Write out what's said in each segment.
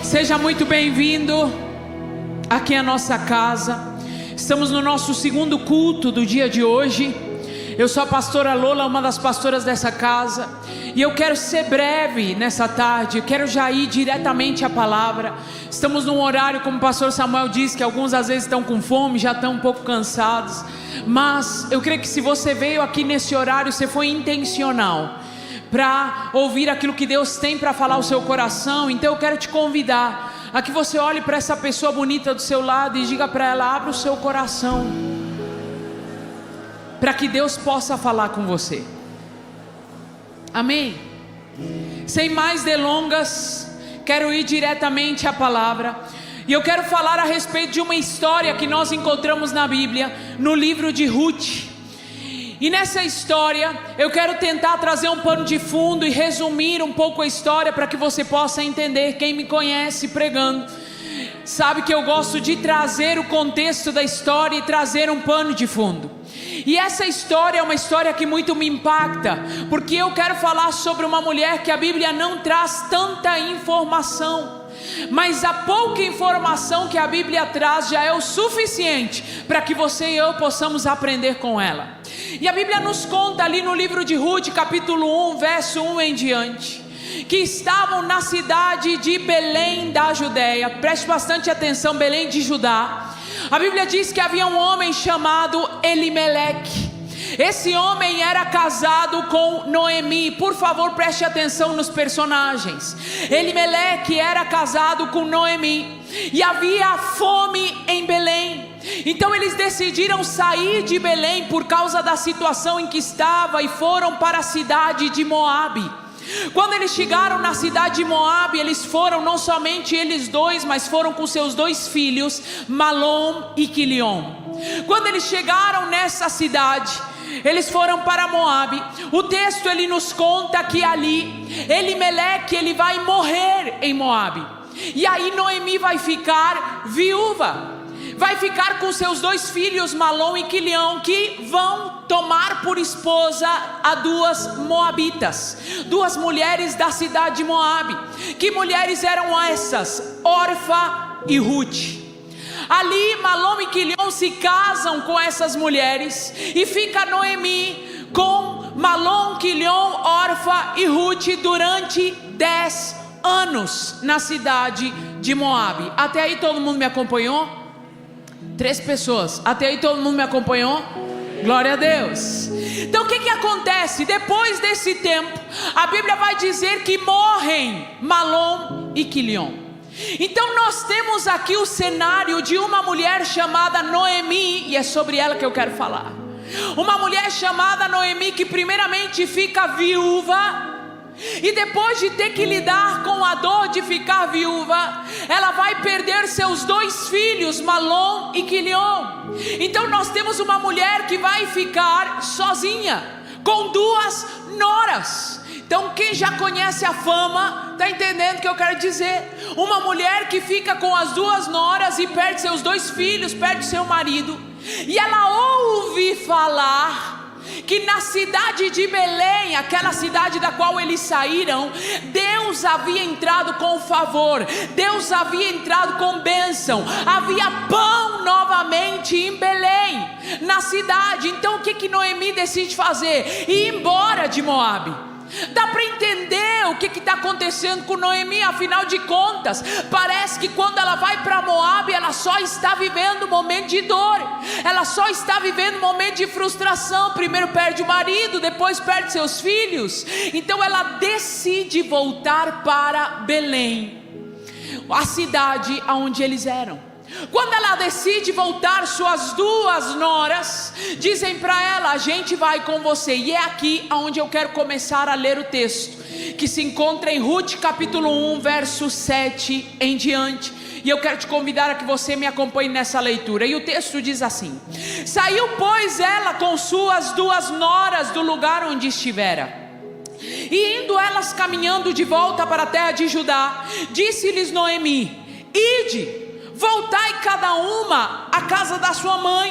Seja muito bem-vindo aqui à nossa casa. Estamos no nosso segundo culto do dia de hoje. Eu sou a pastora Lola, uma das pastoras dessa casa, e eu quero ser breve nessa tarde. Eu quero já ir diretamente à palavra. Estamos num horário, como o pastor Samuel disse, que alguns às vezes estão com fome, já estão um pouco cansados, mas eu creio que se você veio aqui nesse horário, você foi intencional para ouvir aquilo que Deus tem para falar ao seu coração. Então eu quero te convidar a que você olhe para essa pessoa bonita do seu lado e diga para ela: abra o seu coração, para que Deus possa falar com você. Amém? Sem mais delongas, quero ir diretamente à palavra. E eu quero falar a respeito de uma história que nós encontramos na Bíblia, no livro de Ruth. E nessa história, eu quero tentar trazer um pano de fundo e resumir um pouco a história para que você possa entender. Quem me conhece pregando sabe que eu gosto de trazer o contexto da história e trazer um pano de fundo. E essa história é uma história que muito me impacta, porque eu quero falar sobre uma mulher que a Bíblia não traz tanta informação, mas a pouca informação que a Bíblia traz já é o suficiente para que você e eu possamos aprender com ela. E a Bíblia nos conta ali no livro de Ruth, capítulo 1, verso 1 em diante, que estavam na cidade de Belém da Judeia. Preste bastante atenção, Belém de Judá. A Bíblia diz que havia um homem chamado Elimeleque. Esse homem era casado com Noemi. Por favor, preste atenção nos personagens. Elimeleque era casado com Noemi, e havia fome em Belém. Então eles decidiram sair de Belém por causa da situação em que estava, e foram para a cidade de Moabe. Quando eles chegaram na cidade de Moabe, eles foram, não somente eles dois, mas foram com seus dois filhos, Malom e Quilion. Quando eles chegaram nessa cidade, eles foram para Moabe. O texto ele nos conta que ali Elimeleque ele vai morrer em Moabe, e aí Noemi vai ficar viúva. Vai ficar com seus dois filhos, Malom e Quilion, que vão tomar por esposa a duas moabitas, duas mulheres da cidade de Moabe. Que mulheres eram essas? Orfa e Ruth. Ali Malom e Quilion se casam com essas mulheres, e fica Noemi com Malom, Quilion, Orfa e Ruth durante 10 anos na cidade de Moabe. Até aí todo mundo me acompanhou? 3 pessoas, até aí todo mundo me acompanhou? Glória a Deus. Então o que acontece? Depois desse tempo, a Bíblia vai dizer que morrem Malom e Quilion. Então nós temos aqui o cenário de uma mulher chamada Noemi, e é sobre ela que eu quero falar. Uma mulher chamada Noemi que primeiramente fica viúva, e depois de ter que lidar com a dor de ficar viúva, ela vai perder seus dois filhos, Malom e Quilion. Então nós temos uma mulher que vai ficar sozinha, com 2 noras. Então quem já conhece a fama, está entendendo o que eu quero dizer? Uma mulher que fica com as 2 noras e perde seus 2 filhos, perde seu marido. E ela ouve falar que na cidade de Belém, aquela cidade da qual eles saíram, Deus havia entrado com favor, Deus havia entrado com bênção, havia pão novamente em Belém, na cidade. Então o que Noemi decide fazer? Ir embora de Moabe. Dá para entender o que está acontecendo com Noemi. Afinal de contas, parece que quando ela vai para Moabe, ela só está vivendo um momento de dor, ela só está vivendo um momento de frustração. Primeiro perde o marido, depois perde seus filhos. Então ela decide voltar para Belém, a cidade onde eles eram. Quando ela decide voltar, suas 2 noras dizem para ela: a gente vai com você. E é aqui onde eu quero começar a ler o texto, que se encontra em Ruth capítulo 1, verso 7 em diante. E eu quero te convidar a que você me acompanhe nessa leitura. E o texto diz assim: saiu pois ela com suas 2 noras do lugar onde estivera, e indo elas caminhando de volta para a terra de Judá, disse-lhes Noemi: ide, voltai cada uma à casa da sua mãe,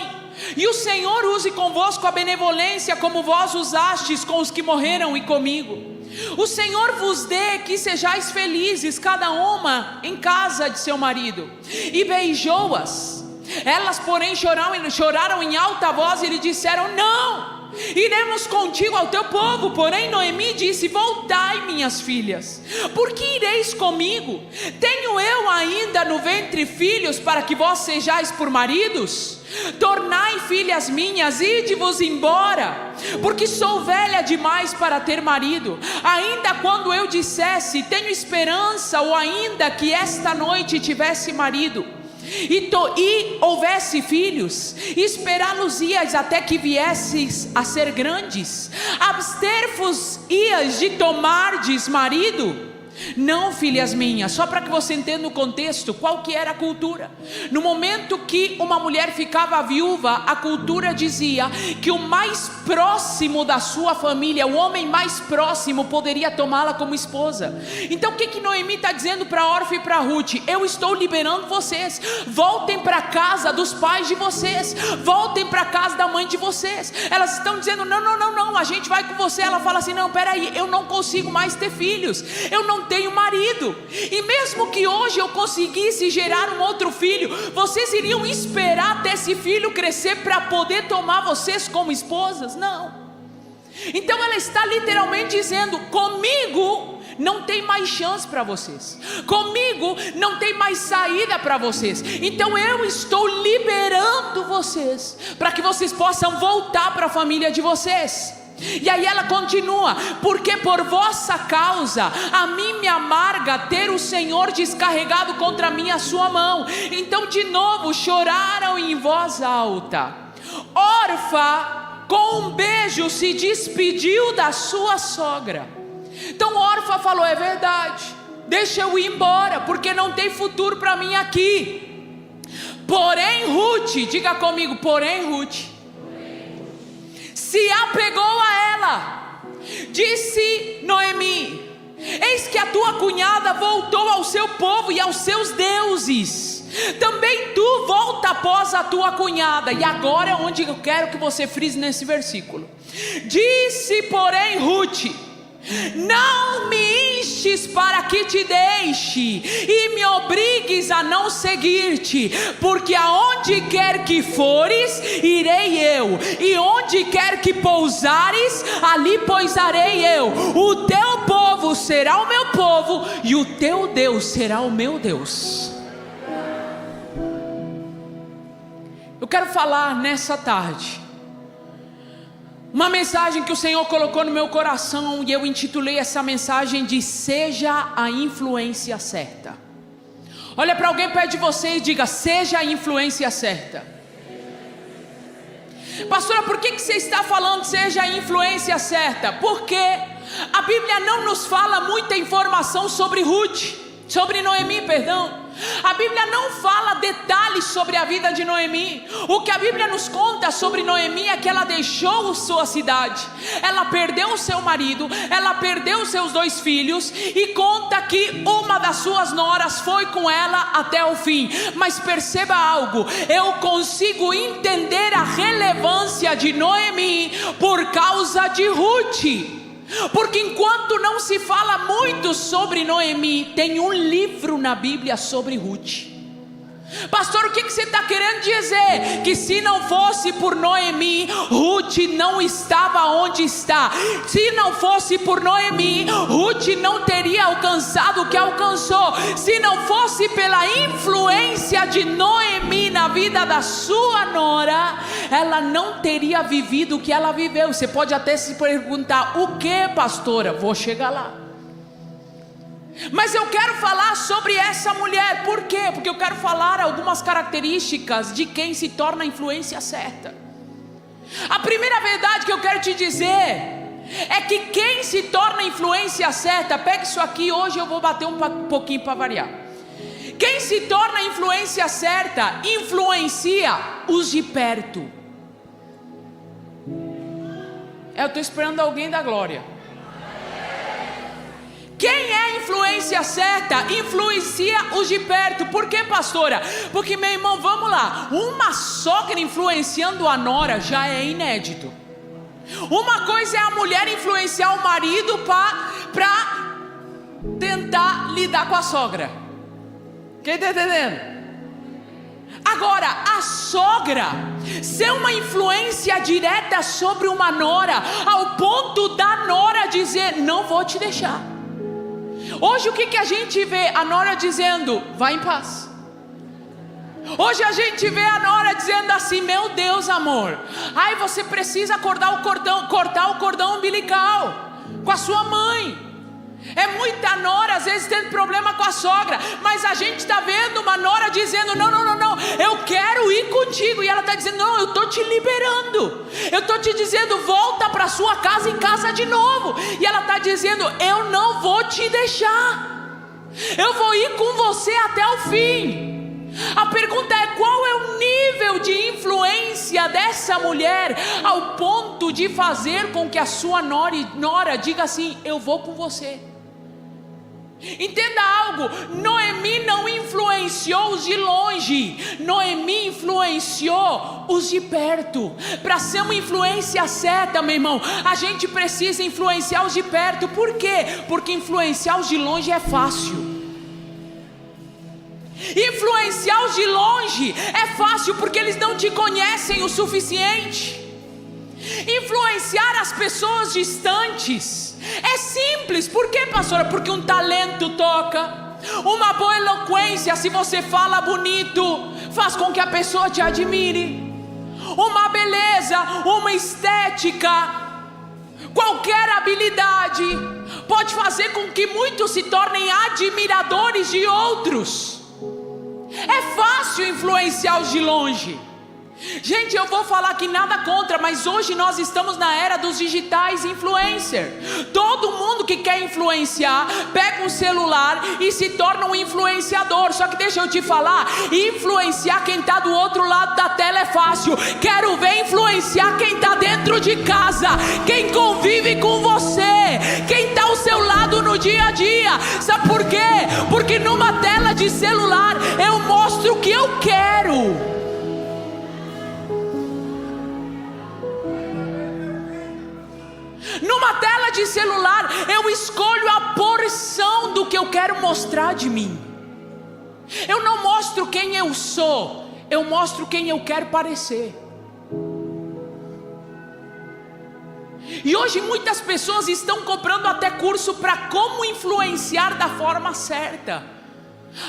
e o Senhor use convosco a benevolência como vós usastes com os que morreram e comigo. O Senhor vos dê que sejais felizes, cada uma em casa de seu marido. E beijou-as. Elas, porém, choraram em alta voz e lhe disseram: não, iremos contigo ao teu povo. Porém Noemi disse: voltai, minhas filhas, porque ireis comigo? Tenho eu ainda no ventre filhos para que vós sejais por maridos? Tornai, filhas minhas, ide-vos embora, porque sou velha demais para ter marido. Ainda quando eu dissesse: tenho esperança, ou ainda que esta noite tivesse marido e houvesse filhos, esperá-los-ias até que viesses a ser grandes? Abster-vos-ias de tomardes marido? Não, filhas minhas, só para que você entenda o contexto, qual que era a cultura. No momento que uma mulher ficava viúva, a cultura dizia que o mais próximo da sua família, o homem mais próximo, poderia tomá-la como esposa. Então o que Noemi está dizendo para Orfa e para Ruth? Eu estou liberando vocês, voltem para a casa dos pais de vocês, voltem para a casa da mãe de vocês. Elas estão dizendo: não, a gente vai com você. Ela fala assim: não, peraí, eu não consigo mais ter filhos, eu não tenho marido, e mesmo que hoje eu conseguisse gerar um outro filho, vocês iriam esperar até esse filho crescer para poder tomar vocês como esposas? Não. Então ela está literalmente dizendo: comigo não tem mais chance para vocês, comigo não tem mais saída para vocês. Então eu estou liberando vocês para que vocês possam voltar para a família de vocês. E aí ela continua: porque por vossa causa a mim me amarga ter o Senhor descarregado contra mim a sua mão. Então de novo choraram em voz alta. Orfa com um beijo se despediu da sua sogra. Então Orfa falou: é verdade, deixa eu ir embora, porque não tem futuro para mim aqui. Porém Ruth, diga comigo, porém Ruth se apegou a ela. Disse Noemi: eis que a tua cunhada voltou ao seu povo e aos seus deuses. Também tu volta após a tua cunhada. E agora é onde eu quero que você frise nesse versículo. Disse porém Ruth: não me instes para que te deixe e me obrigues a não seguir-te, porque aonde quer que fores, irei eu, e onde quer que pousares, ali pousarei eu. O teu povo será o meu povo, e o teu Deus será o meu Deus. Eu quero falar nessa tarde uma mensagem que o Senhor colocou no meu coração, e eu intitulei essa mensagem de seja a influência certa. Olha para alguém perto de você e diga: seja a influência certa. Pastora, por que você está falando seja a influência certa? Porque a Bíblia não nos fala muita informação sobre Noemi, perdão. A Bíblia não fala detalhes sobre a vida de Noemi. O que a Bíblia nos conta sobre Noemi é que ela deixou sua cidade, ela perdeu o seu marido, ela perdeu os seus 2 filhos, e conta que uma das suas noras foi com ela até o fim. Mas perceba algo, eu consigo entender a relevância de Noemi por causa de Ruth. Porque enquanto não se fala muito sobre Noemi, tem um livro na Bíblia sobre Ruth. Pastor, o que você está querendo dizer? Que se não fosse por Noemi, Ruth não estava onde está. Se não fosse por Noemi, Ruth não teria alcançado o que alcançou. Se não fosse pela influência de Noemi na vida da sua nora, ela não teria vivido o que ela viveu. Você pode até se perguntar: o que, pastora? Vou chegar lá. Mas eu quero falar sobre essa mulher. Por quê? Porque eu quero falar algumas características de quem se torna a influência certa. A primeira verdade que eu quero te dizer é que quem se torna a influência certa, pega isso aqui, hoje eu vou bater um pouquinho para variar. Quem se torna a influência certa, influencia os de perto. Eu estou esperando alguém da glória. Quem é a influência certa, influencia os de perto. Por quê, pastora? Porque, meu irmão, vamos lá, uma sogra influenciando a nora já é inédito. Uma coisa é a mulher influenciar o marido para tentar lidar com a sogra. Quem está entendendo? Agora, a sogra ser uma influência direta sobre uma nora, ao ponto da nora dizer: não vou te deixar. Hoje o que a gente vê? A nora dizendo: vai em paz. Hoje a gente vê a nora dizendo assim: meu Deus, amor, ai, você precisa cortar o cordão umbilical com a sua mãe. É muita nora às vezes tendo problema com a sogra, mas a gente está vendo uma nora dizendo: não, eu quero ir contigo. E ela está dizendo: não, eu estou te liberando, eu estou te dizendo, volta para sua casa, em casa de novo. E ela está dizendo: eu não vou te deixar, eu vou ir com você até o fim. A pergunta é: qual é o nível de influência dessa mulher ao ponto de fazer com que a sua nora diga assim: eu vou com você? Entenda algo, Noemi não influenciou os de longe, Noemi influenciou os de perto. Para ser uma influência certa, meu irmão, a gente precisa influenciar os de perto. Por quê? Porque influenciar os de longe é fácil. Influenciar os de longe é fácil porque eles não te conhecem o suficiente. Influenciar as pessoas distantes é simples. Por quê, pastora? Porque um talento toca, uma boa eloquência, se você fala bonito, faz com que a pessoa te admire. Uma beleza, uma estética, qualquer habilidade pode fazer com que muitos se tornem admiradores de outros. É fácil influenciar os de longe. Gente, eu vou falar que nada contra, mas hoje nós estamos na era dos digitais influencer. Todo mundo que quer influenciar pega um celular e se torna um influenciador. Só que deixa eu te falar, influenciar quem está do outro lado da tela é fácil. Quero ver influenciar quem está dentro de casa, quem convive com você, quem está ao seu lado no dia a dia. Sabe por quê? Porque numa tela de celular eu mostro o que eu quero. Numa tela de celular eu escolho a porção do que eu quero mostrar de mim. Eu não mostro quem eu sou, eu mostro quem eu quero parecer. E hoje muitas pessoas estão comprando até curso para como influenciar da forma certa,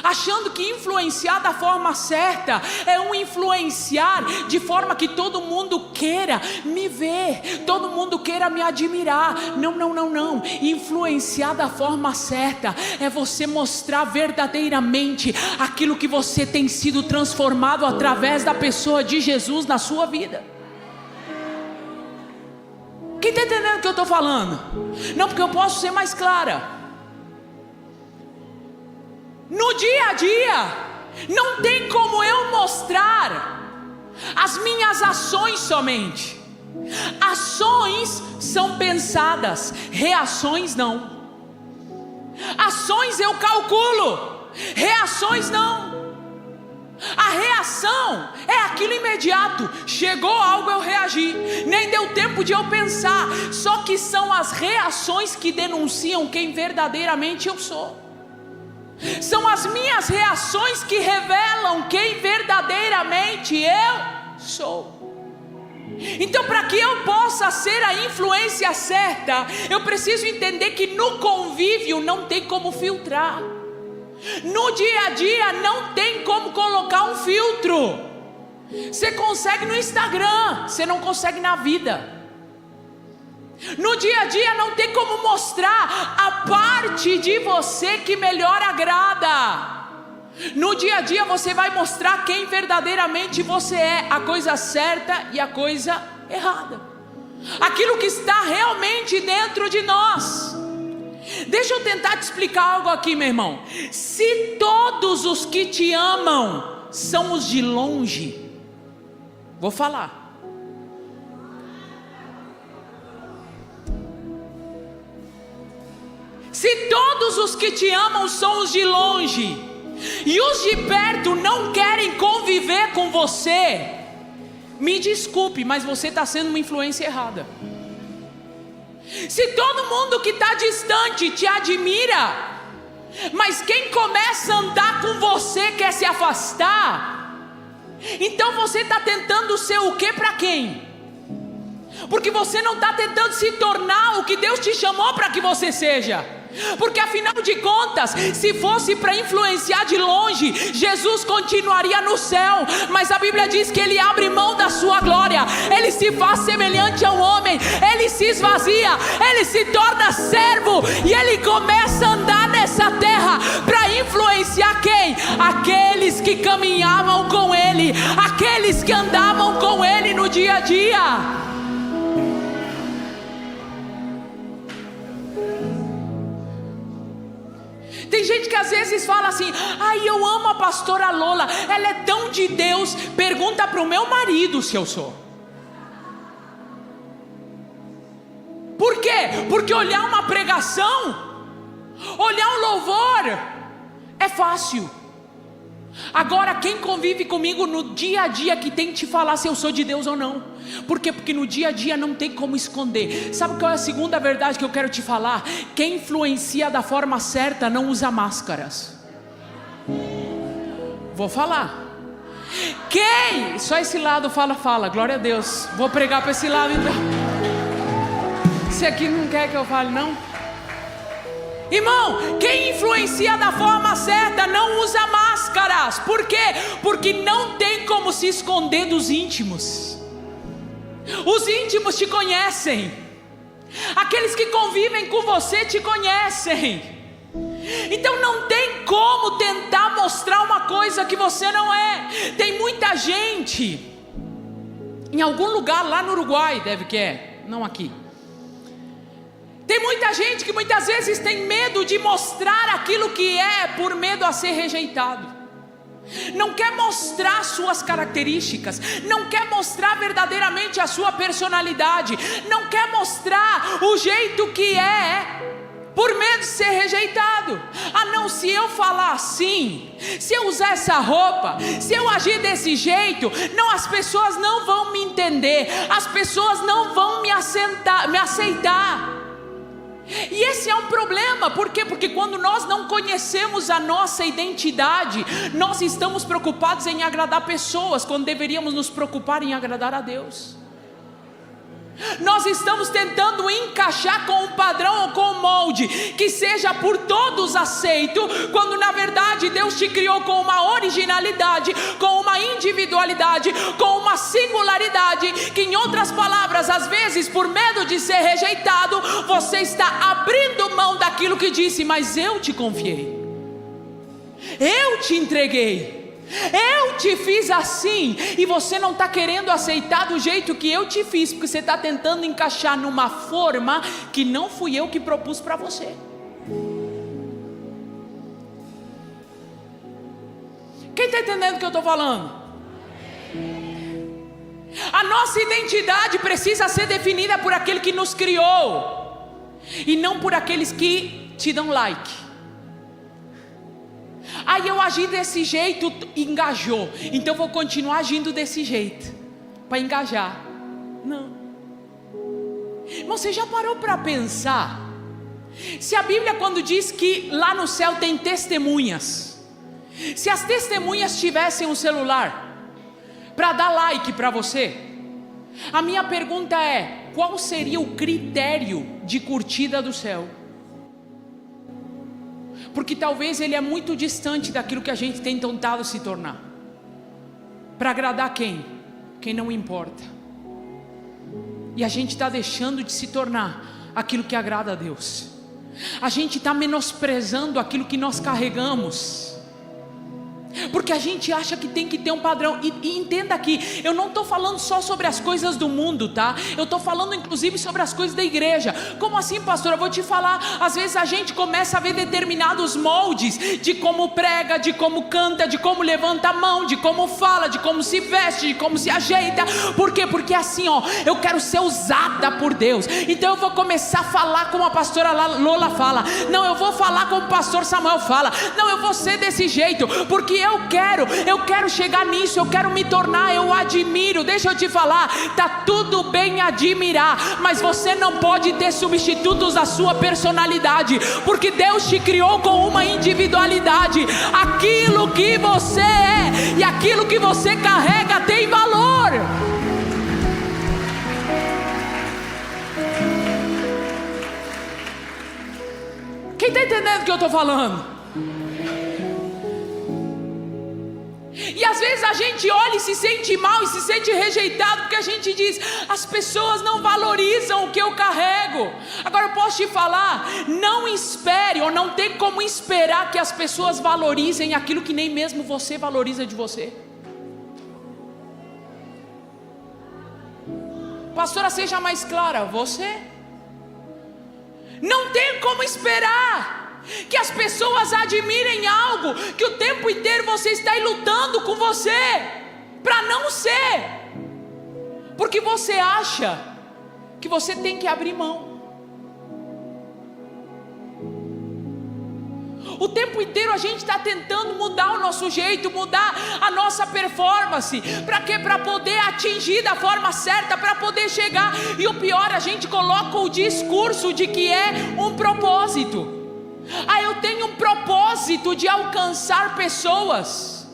achando que influenciar da forma certa é um influenciar de forma que todo mundo queira me ver, todo mundo queira me admirar. Não. Influenciar da forma certa é você mostrar verdadeiramente aquilo que você tem sido transformado através da pessoa de Jesus na sua vida. Quem está entendendo o que eu estou falando? Não, porque eu posso ser mais clara. No dia a dia, não tem como eu mostrar as minhas ações somente. Ações são pensadas, reações não. Ações eu calculo, reações não. A reação é aquilo imediato. Chegou algo, eu reagi, nem deu tempo de eu pensar. Só que são as reações que denunciam quem verdadeiramente eu sou. São as minhas reações que revelam quem verdadeiramente eu sou. Então, para que eu possa ser a influência certa, eu preciso entender que no convívio não tem como filtrar. No dia a dia não tem como colocar um filtro. Você consegue no Instagram, você não consegue na vida. No dia a dia não tem como mostrar a parte de você que melhor agrada. No dia a dia você vai mostrar quem verdadeiramente você é, a coisa certa e a coisa errada, aquilo que está realmente dentro de nós. Deixa eu tentar te explicar algo aqui, meu irmão. Se todos os que te amam são os de longe, vou falar. Se todos os que te amam são os de longe, e os de perto não querem conviver com você, me desculpe, mas você está sendo uma influência errada. Se todo mundo que está distante te admira, mas quem começa a andar com você quer se afastar, então você está tentando ser o que para quem? Porque você não está tentando se tornar o que Deus te chamou para que você seja. Porque afinal de contas, se fosse para influenciar de longe, Jesus continuaria no céu. Mas a Bíblia diz que Ele abre mão da sua glória, Ele se faz semelhante ao homem, Ele se esvazia, Ele se torna servo, e Ele começa a andar nessa terra para influenciar quem? Aqueles que caminhavam com Ele, aqueles que andavam com Ele no dia a dia. Tem gente que às vezes fala assim: ai, eu amo a pastora Lola, ela é tão de Deus. Pergunta para o meu marido se eu sou. Por quê? Porque olhar uma pregação, olhar um louvor é fácil. Agora quem convive comigo no dia a dia que tem que te falar se eu sou de Deus ou não. Por quê? Porque no dia a dia não tem como esconder. Sabe qual é a segunda verdade que eu quero te falar? Quem influencia da forma certa não usa máscaras. Vou falar. Quem? Só esse lado fala. Glória a Deus. Vou pregar para esse lado então. Esse aqui não quer que eu fale não? Irmão, quem influencia da forma certa não usa máscaras. Por quê? Porque não tem como se esconder dos íntimos. Os íntimos te conhecem. Aqueles que convivem com você te conhecem. Então não tem como tentar mostrar uma coisa que você não é. Tem muita gente em algum lugar lá no Uruguai, deve que é, não aqui. Tem muita gente que muitas vezes tem medo de mostrar aquilo que é, por medo a ser rejeitado. Não quer mostrar suas características, não quer mostrar verdadeiramente a sua personalidade, não quer mostrar o jeito que é, por medo de ser rejeitado. Ah não, se eu falar assim, se eu usar essa roupa, se eu agir desse jeito, não, as pessoas não vão me entender, as pessoas não vão me aceitar. E esse é um problema. Por quê? Porque quando nós não conhecemos a nossa identidade, nós estamos preocupados em agradar pessoas, quando deveríamos nos preocupar em agradar a Deus. Nós estamos tentando encaixar com um padrão ou com um molde que seja por todos aceito, quando na verdade Deus te criou com uma originalidade, com uma individualidade, com uma singularidade, que em outras palavras, às vezes por medo de ser rejeitado, você está abrindo mão daquilo que disse: mas eu te confiei, eu te entreguei, eu te fiz assim, e você não está querendo aceitar do jeito que eu te fiz, porque você está tentando encaixar numa forma que não fui eu que propus para você. Quem está entendendo o que eu estou falando? A nossa identidade precisa ser definida por aquele que nos criou, e não por aqueles que te dão like. Aí eu agi desse jeito, engajou, então vou continuar agindo desse jeito para engajar. Não. Irmão, você já parou para pensar? Se a Bíblia, quando diz que lá no céu tem testemunhas, se as testemunhas tivessem um celular para dar like para você, a minha pergunta é: qual seria o critério de curtida do céu? Porque talvez ele é muito distante daquilo que a gente tem tentado se tornar. Para agradar quem? Quem não importa. E a gente está deixando de se tornar aquilo que agrada a Deus. A gente está menosprezando aquilo que nós carregamos, porque a gente acha que tem que ter um padrão. E entenda aqui, eu não estou falando só sobre as coisas do mundo, tá? Eu estou falando inclusive sobre as coisas da igreja. Como assim, pastor? Eu vou te falar. Às vezes a gente começa a ver determinados moldes de como prega, de como canta, de como levanta a mão, de como fala, de como se veste, de como se ajeita. Por quê? Porque assim, ó, eu quero ser usada por Deus, então eu vou começar a falar como a pastora Lola fala. Não, eu vou falar como o pastor Samuel fala. Não, eu vou ser desse jeito, porque eu eu quero chegar nisso, eu quero me tornar, eu admiro. Deixa eu te falar, tá tudo bem admirar, mas você não pode ter substitutos da sua personalidade, porque Deus te criou com uma individualidade. Aquilo que você é e aquilo que você carrega tem valor. Quem está entendendo o que eu estou falando? E às vezes a gente olha e se sente mal e se sente rejeitado, porque a gente diz: as pessoas não valorizam o que eu carrego. Agora eu posso te falar, não espere, ou não tem como esperar que as pessoas valorizem aquilo que nem mesmo você valoriza de você. Pastora, seja mais clara, você não tem como esperar que as pessoas admirem algo que o tempo inteiro você está aí lutando com você para não ser, porque você acha que você tem que abrir mão. O tempo inteiro a gente está tentando mudar o nosso jeito, mudar a nossa performance. Para quê? Para poder atingir da forma certa, para poder chegar. E o pior, a gente coloca o discurso de que é um propósito. Eu tenho um propósito de alcançar pessoas.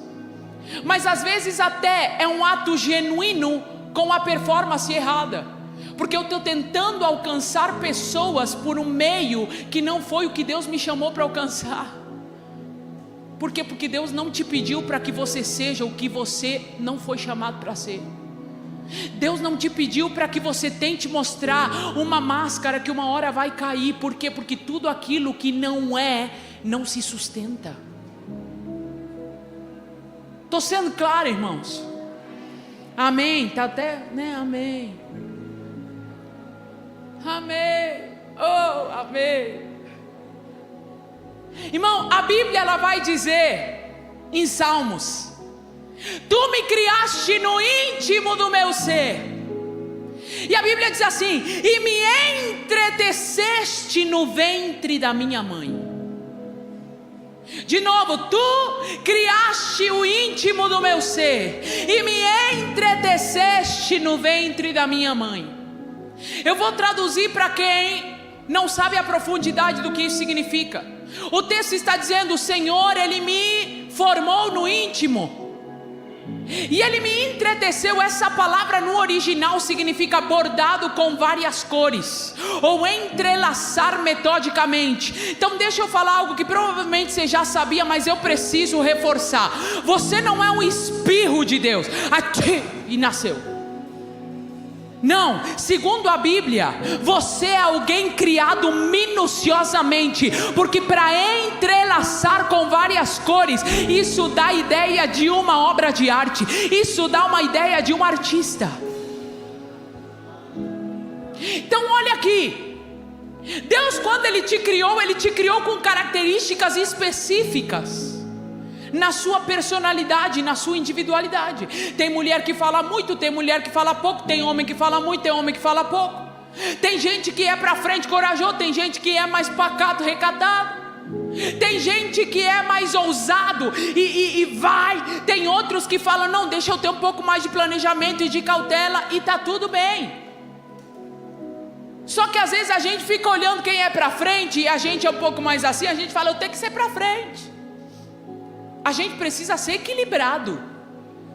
Mas às vezes até é um ato genuíno com a performance errada. Porque eu estou tentando alcançar pessoas por um meio que não foi o que Deus me chamou para alcançar. Por quê? Porque Deus não te pediu para que você seja o que você não foi chamado para ser. Deus não te pediu para que você tente mostrar uma máscara que uma hora vai cair. Por quê? Porque tudo aquilo que não é, não se sustenta. Estou sendo claro, irmãos? Amém? Está até, né? Amém. Amém, oh, amém. Irmão, a Bíblia ela vai dizer em Salmos: tu me criaste no íntimo do meu ser. E a Bíblia diz assim: e me entreteceste no ventre da minha mãe. De novo, tu criaste o íntimo do meu ser e me entreteceste no ventre da minha mãe. Eu vou traduzir para quem não sabe a profundidade do que isso significa. O texto está dizendo: o Senhor, Ele me formou no íntimo e Ele me entreteceu. Essa palavra no original significa bordado com várias cores, ou entrelaçar metodicamente. Então deixa eu falar algo que provavelmente você já sabia, mas eu preciso reforçar. Você não é um espirro de Deus, e nasceu. Não, segundo a Bíblia, você é alguém criado minuciosamente, porque para entrelaçar com várias cores, isso dá ideia de uma obra de arte, isso dá uma ideia de um artista. Então olha aqui, Deus, quando Ele te criou com características específicas na sua personalidade, na sua individualidade. Tem mulher que fala muito, tem mulher que fala pouco, tem homem que fala muito, tem homem que fala pouco. Tem gente que é para frente, corajoso, tem gente que é mais pacato, recatado. Tem gente que é mais ousado e vai. Tem outros que falam: não, deixa eu ter um pouco mais de planejamento e de cautela, e tá tudo bem. Só que às vezes a gente fica olhando quem é para frente e a gente é um pouco mais assim, a gente fala: eu tenho que ser para frente. A gente precisa ser equilibrado,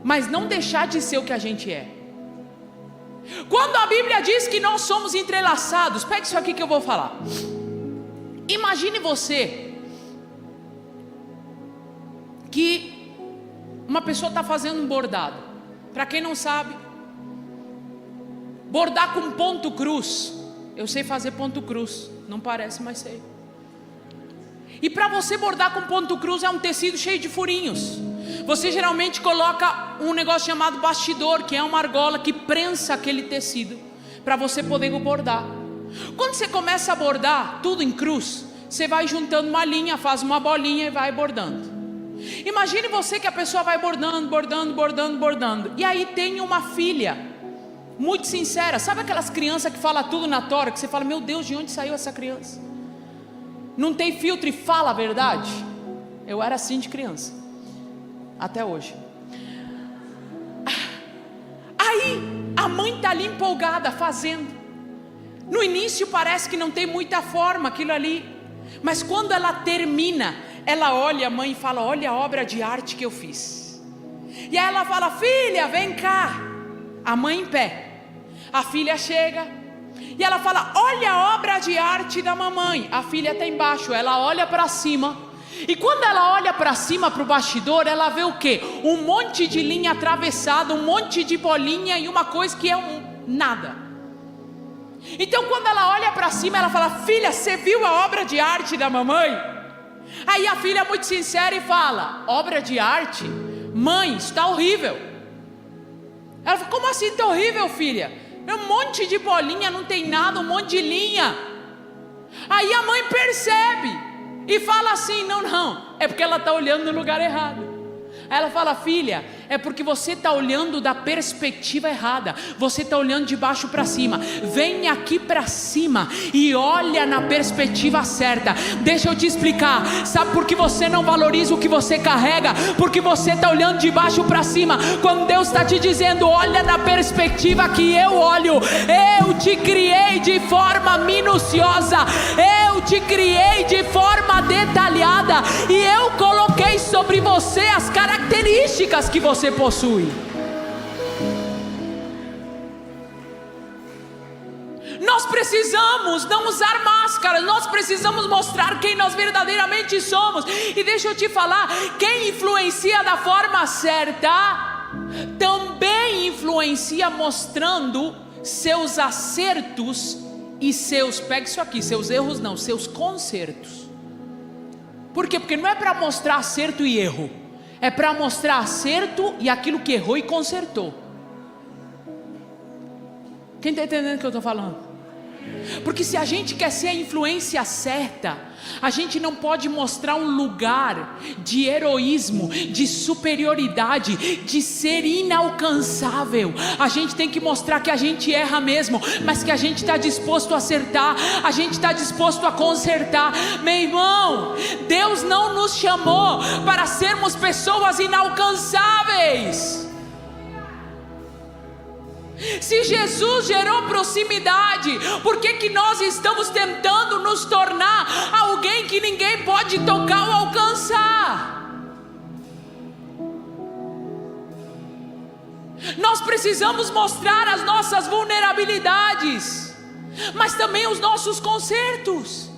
mas não deixar de ser o que a gente é. Quando a Bíblia diz que nós somos entrelaçados, pegue isso aqui que eu vou falar. Imagine você que uma pessoa está fazendo um bordado. Para quem não sabe, bordar com ponto cruz. Eu sei fazer ponto cruz, não parece, mas sei. E para você bordar com ponto cruz é um tecido cheio de furinhos. Você geralmente coloca um negócio chamado bastidor, que é uma argola que prensa aquele tecido para você poder bordar. Quando você começa a bordar tudo em cruz, você vai juntando uma linha, faz uma bolinha e vai bordando. Imagine você que a pessoa vai bordando, bordando, bordando, bordando. E aí tem uma filha muito sincera. Sabe aquelas crianças que falam tudo na tora, que você fala: meu Deus, de onde saiu essa criança? Não tem filtro e fala a verdade. Eu era assim de criança. até hoje. Aí a mãe está ali empolgada fazendo. No início parece que não tem muita forma aquilo ali, mas quando ela termina, ela olha a mãe e fala: olha a obra de arte que eu fiz. E aí ela fala: filha, vem cá. A mãe em pé, a filha chega e ela fala: olha a obra de arte da mamãe. A filha está embaixo, ela olha para cima. E quando ela olha para cima, para o bastidor, ela vê o quê? Um monte de linha atravessada, um monte de bolinha e uma coisa que é nada. Então quando ela olha para cima, ela fala: filha, você viu a obra de arte da mamãe? Aí a filha é muito sincera e fala: obra de arte? Mãe, está horrível. Ela fala: como assim está horrível, filha? É um monte de bolinha, não tem nada, um monte de linha. Aí a mãe percebe e fala assim: não, é porque ela está olhando no lugar errado. Aí ela fala: filha, é porque você está olhando da perspectiva errada. Você está olhando de baixo para cima. Vem aqui para cima e olha na perspectiva certa. Deixa eu te explicar. Sabe por que você não valoriza o que você carrega? Porque você está olhando de baixo para cima. Quando Deus está te dizendo: olha na perspectiva que eu olho. Eu te criei de forma minuciosa. Eu te criei de forma detalhada. E eu coloquei sobre você as características que você possui. Nós precisamos não usar máscaras, nós precisamos mostrar quem nós verdadeiramente somos. E deixa eu te falar, quem influencia da forma certa também influencia mostrando seus acertos e seus, pega isso aqui, seus erros não, seus consertos. Por quê? Porque não é para mostrar acerto e erro, é para mostrar acerto e aquilo que errou e consertou. Quem está entendendo o que eu estou falando? Porque se a gente quer ser a influência certa, a gente não pode mostrar um lugar de heroísmo, de superioridade, de ser inalcançável. A gente tem que mostrar que a gente erra mesmo, mas que a gente está disposto a acertar, a gente está disposto a consertar. Meu irmão, Deus não nos chamou para sermos pessoas inalcançáveis. Se Jesus gerou proximidade, por que nós estamos tentando nos tornar alguém que ninguém pode tocar ou alcançar? Nós precisamos mostrar as nossas vulnerabilidades, mas também os nossos consertos.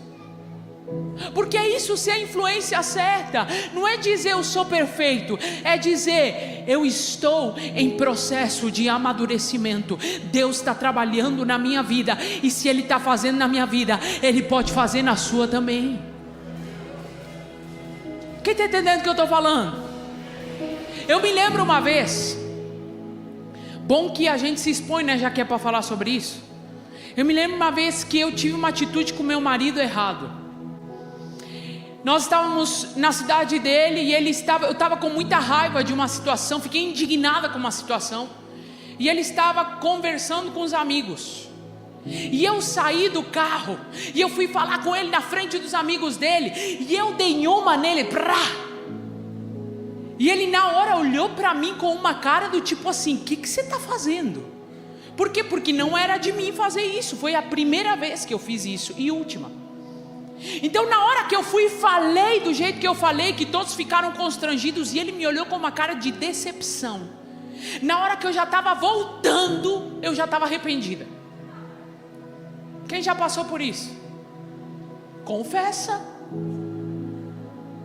Porque é isso ser a influência certa. Não é dizer eu sou perfeito, é dizer eu estou em processo de amadurecimento. Deus está trabalhando na minha vida, e se Ele está fazendo na minha vida, Ele pode fazer na sua também. Quem está entendendo o que eu estou falando? Eu me lembro uma vez, bom que a gente se expõe, né, já que é para falar sobre isso. Eu me lembro uma vez que eu tive uma atitude com meu marido errado. Nós estávamos na cidade dele e eu estava com muita raiva de uma situação, fiquei indignada com uma situação, e ele estava conversando com os amigos, e eu saí do carro, e eu fui falar com ele na frente dos amigos dele, e eu dei uma nele, e ele na hora olhou para mim com uma cara do tipo assim: o que você está fazendo? Por quê? Porque não era de mim fazer isso, foi a primeira vez que eu fiz isso, e última. Então na hora que eu fui e falei do jeito que eu falei, que todos ficaram constrangidos, e ele me olhou com uma cara de decepção. Na hora que eu já estava voltando, eu já estava arrependida. Quem já passou por isso? Confessa.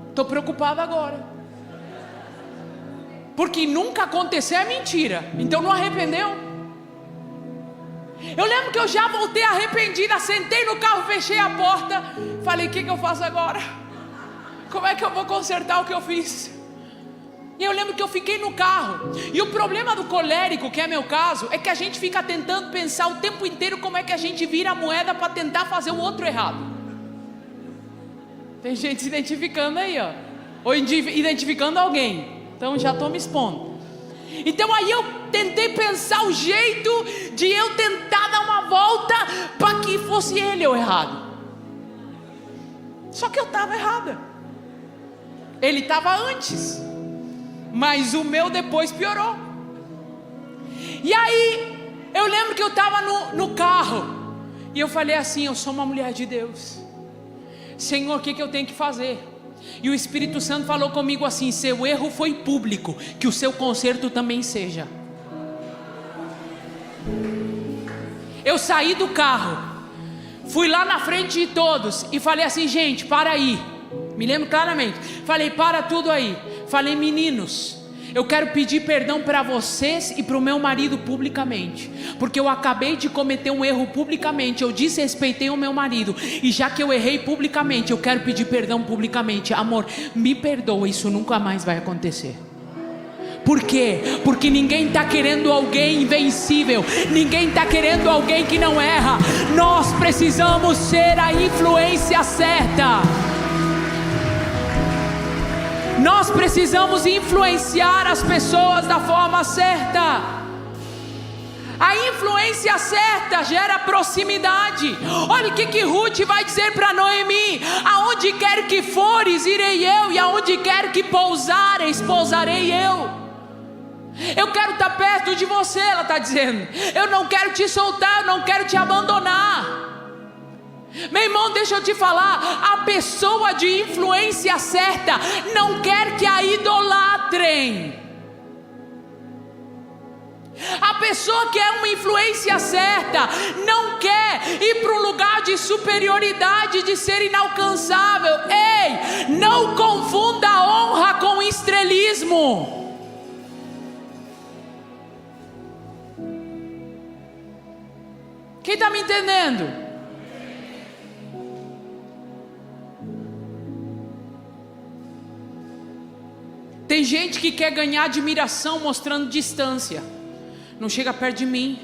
Estou preocupada agora, porque nunca aconteceu é mentira, então não arrependeu? Eu lembro que eu já voltei arrependida, sentei no carro, fechei a porta, falei: o que eu faço agora? Como é que eu vou consertar o que eu fiz? E eu lembro que eu fiquei no carro, e o problema do colérico, que é meu caso, é que a gente fica tentando pensar o tempo inteiro como é que a gente vira a moeda para tentar fazer o outro errado. Tem gente se identificando aí, ó, ou identificando alguém, então já estou me expondo. Então aí eu tentei pensar o jeito de eu tentar dar uma volta para que fosse ele o errado. Só que eu estava errada, ele estava antes. mas o meu depois piorou. E aí, eu lembro que eu estava no carro, e eu falei assim: eu sou uma mulher de Deus, Senhor, o que eu tenho que fazer? E o Espírito Santo falou comigo assim: seu erro foi público, que o seu conserto também seja. Eu saí do carro, fui lá na frente de todos e falei assim: gente, para aí. Me lembro claramente, falei: para tudo aí. Falei: meninos, eu quero pedir perdão para vocês e para o meu marido publicamente, porque eu acabei de cometer um erro publicamente. Eu desrespeitei o meu marido, e já que eu errei publicamente, eu quero pedir perdão publicamente. Amor, me perdoa, isso nunca mais vai acontecer. Por quê? Porque ninguém está querendo alguém invencível, ninguém está querendo alguém que não erra. Nós precisamos ser a influência certa. Nós precisamos influenciar as pessoas da forma certa. A influência certa gera proximidade. Olha o que Ruth vai dizer para Noemi: aonde quer que fores, irei eu, e aonde quer que pousares, pousarei eu. Eu quero estar perto de você, ela está dizendo. Eu não quero te soltar, eu não quero te abandonar. Meu irmão, deixa eu te falar, a pessoa de influência certa não quer que a idolatrem. A pessoa que é uma influência certa não quer ir para um lugar de superioridade, de ser inalcançável. Ei, não confunda a honra com estrelismo. Quem está me entendendo? Tem gente que quer ganhar admiração mostrando distância. Não chega perto de mim,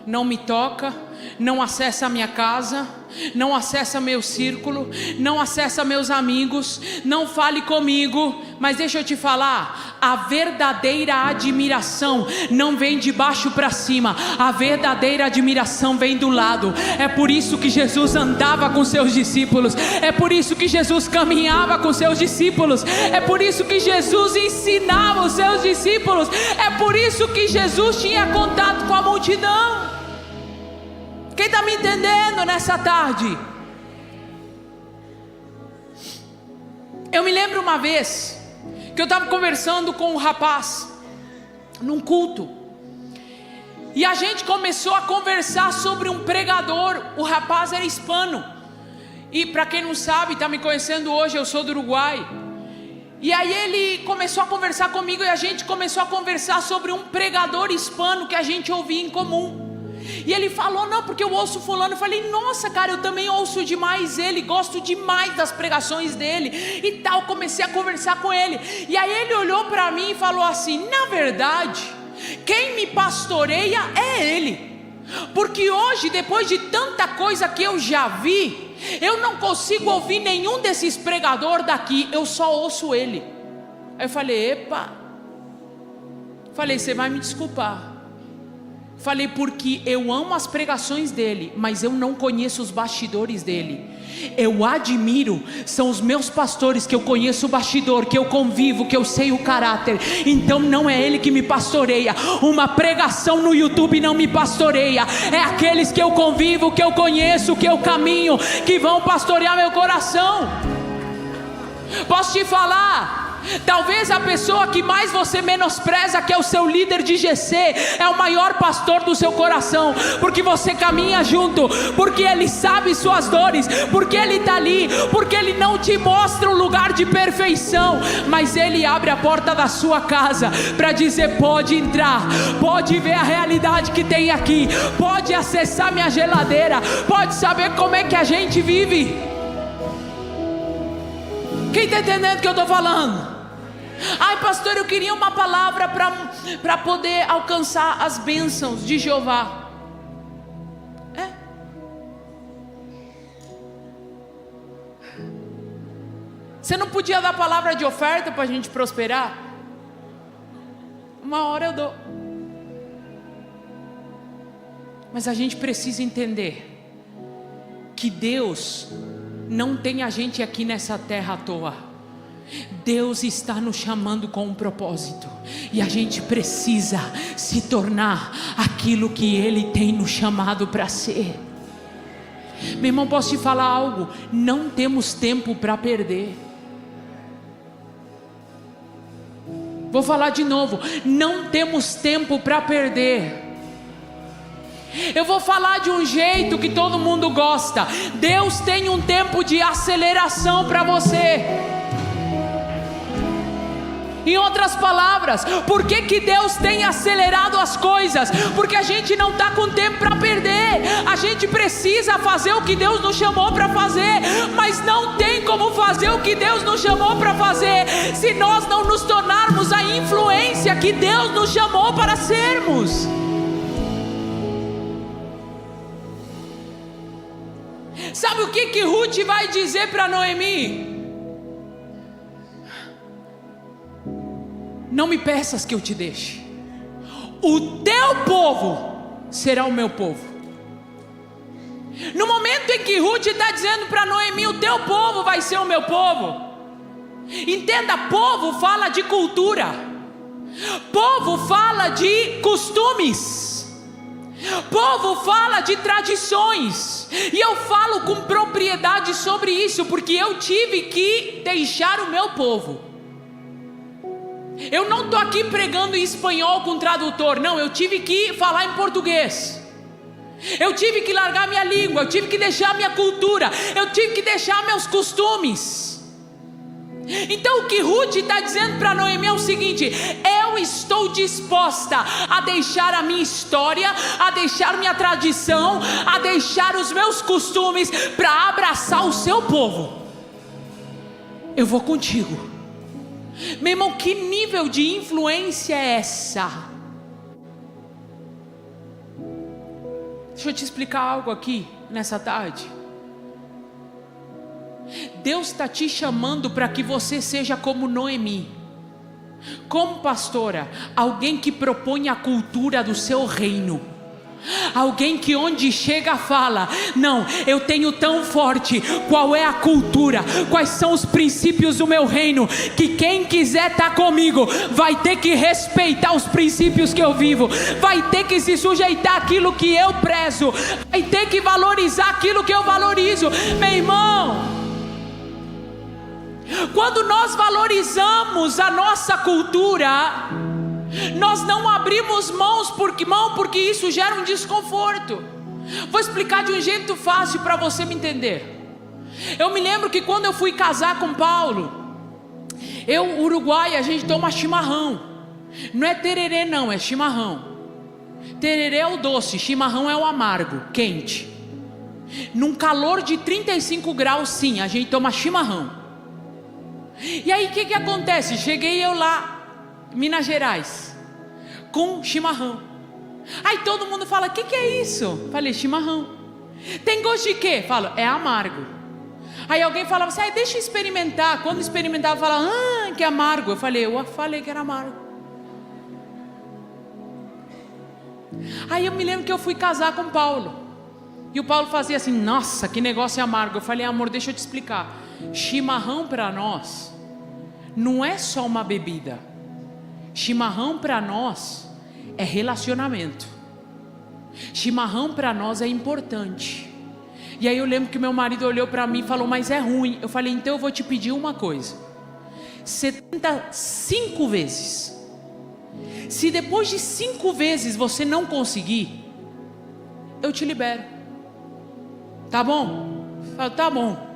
não me toca, não acessa a minha casa, não acessa meu círculo, não acessa meus amigos, não fale comigo. Mas deixa eu te falar, a verdadeira admiração não vem de baixo para cima, a verdadeira admiração vem do lado. É por isso que Jesus andava com seus discípulos, é por isso que Jesus caminhava com seus discípulos, é por isso que Jesus ensinava os seus discípulos, é por isso que Jesus tinha contato com a multidão. Quem está me entendendo nessa tarde? Eu me lembro uma vez que eu estava conversando com um rapaz num culto, e a gente começou a conversar sobre um pregador. O rapaz era hispano, e para quem não sabe, está me conhecendo hoje, eu sou do Uruguai. E aí ele começou a conversar comigo, e a gente começou a conversar sobre um pregador hispano que a gente ouvia em comum. E ele falou: não, porque eu ouço fulano. Eu falei: nossa, cara, eu também ouço demais ele, gosto demais das pregações dele e tal. Comecei a conversar com ele, e aí ele olhou para mim e falou assim: na verdade, quem me pastoreia é ele, porque hoje, depois de tanta coisa que eu já vi, eu não consigo ouvir nenhum desses pregadores daqui, eu só ouço ele. Aí eu falei: epa, falei, você vai me desculpar. Falei, porque eu amo as pregações dele, mas eu não conheço os bastidores dele. Eu admiro, são os meus pastores que eu conheço o bastidor, que eu convivo, que eu sei o caráter. Então não é ele que me pastoreia. Uma pregação no YouTube não me pastoreia. É aqueles que eu convivo, que eu conheço, que eu caminho, que vão pastorear meu coração. Posso te falar? Talvez a pessoa que mais você menospreza, que é o seu líder de GC, é o maior pastor do seu coração, porque você caminha junto, porque ele sabe suas dores, porque ele está ali, porque ele não te mostra um lugar de perfeição, mas ele abre a porta da sua casa para dizer: pode entrar, pode ver a realidade que tem aqui, pode acessar minha geladeira, pode saber como é que a gente vive. Quem está entendendo o que eu estou falando? Ai, pastor, eu queria uma palavra para poder alcançar as bênçãos de Jeová. Você não podia dar palavra de oferta para a gente prosperar? Uma hora eu dou. Mas a gente precisa entender que Deus não tem a gente aqui nessa terra à toa. Deus está nos chamando com um propósito, e a gente precisa se tornar aquilo que Ele tem nos chamado para ser. Meu irmão, posso te falar algo? Não temos tempo para perder. Vou falar de novo, não temos tempo para perder. Eu vou falar de um jeito que todo mundo gosta. Deus tem um tempo de aceleração para você. Em outras palavras, por que Deus tem acelerado as coisas? Porque a gente não está com tempo para perder. A gente precisa fazer o que Deus nos chamou para fazer, mas não tem como fazer o que Deus nos chamou para fazer se nós não nos tornarmos a influência que Deus nos chamou para sermos. Sabe o que Ruth vai dizer para Noemi? Não me peças que eu te deixe. O teu povo será o meu povo. No momento em que Ruth está dizendo para Noemi, o teu povo vai ser o meu povo. Entenda, povo fala de cultura. Povo fala de costumes. Povo fala de tradições. E eu falo com propriedade sobre isso, porque eu tive que deixar o meu povo. Eu não estou aqui pregando em espanhol com tradutor, não, eu tive que falar em português. Eu tive que largar minha língua, eu tive que deixar minha cultura, eu tive que deixar meus costumes. Então o que Ruth está dizendo para Noemi é o seguinte: eu estou disposta a deixar a minha história, a deixar minha tradição, a deixar os meus costumes para abraçar o seu povo. Eu vou contigo. Meu irmão, que nível de influência é essa? Deixa eu te explicar algo aqui nessa tarde. Deus está te chamando para que você seja como Noemi, como pastora, alguém que propõe a cultura do seu reino. Alguém que onde chega fala: não, eu tenho tão forte qual é a cultura, quais são os princípios do meu reino, que quem quiser estar comigo vai ter que respeitar os princípios que eu vivo, vai ter que se sujeitar àquilo que eu prezo, vai ter que valorizar aquilo que eu valorizo. Meu irmão, quando nós valorizamos a nossa cultura, nós não abrimos mão porque isso gera um desconforto. Vou explicar de um jeito fácil para você me entender. Eu me lembro que quando eu fui casar com Paulo, Uruguai, a gente toma chimarrão. Não é tererê não, é chimarrão. Tererê é o doce, chimarrão é o amargo, quente. Num calor de 35 graus sim, a gente toma chimarrão. E aí o que acontece? Cheguei eu lá, Minas Gerais, com chimarrão. Aí todo mundo fala: o que é isso? Falei: chimarrão. Tem gosto de quê? Falo: é amargo. Aí alguém falava assim: deixa eu experimentar. Quando experimentava, falava: que amargo. Eu falei que era amargo. Aí eu me lembro que eu fui casar com o Paulo, e o Paulo fazia assim: nossa, que negócio amargo. Eu falei: amor, deixa eu te explicar. Chimarrão para nós não é só uma bebida. Chimarrão para nós é relacionamento. Chimarrão para nós é importante. E aí eu lembro que meu marido olhou para mim e falou: mas é ruim. Eu falei: então eu vou te pedir uma coisa. 75 vezes. Se depois de 5 vezes você não conseguir, eu te libero. Tá bom? Eu falo: tá bom.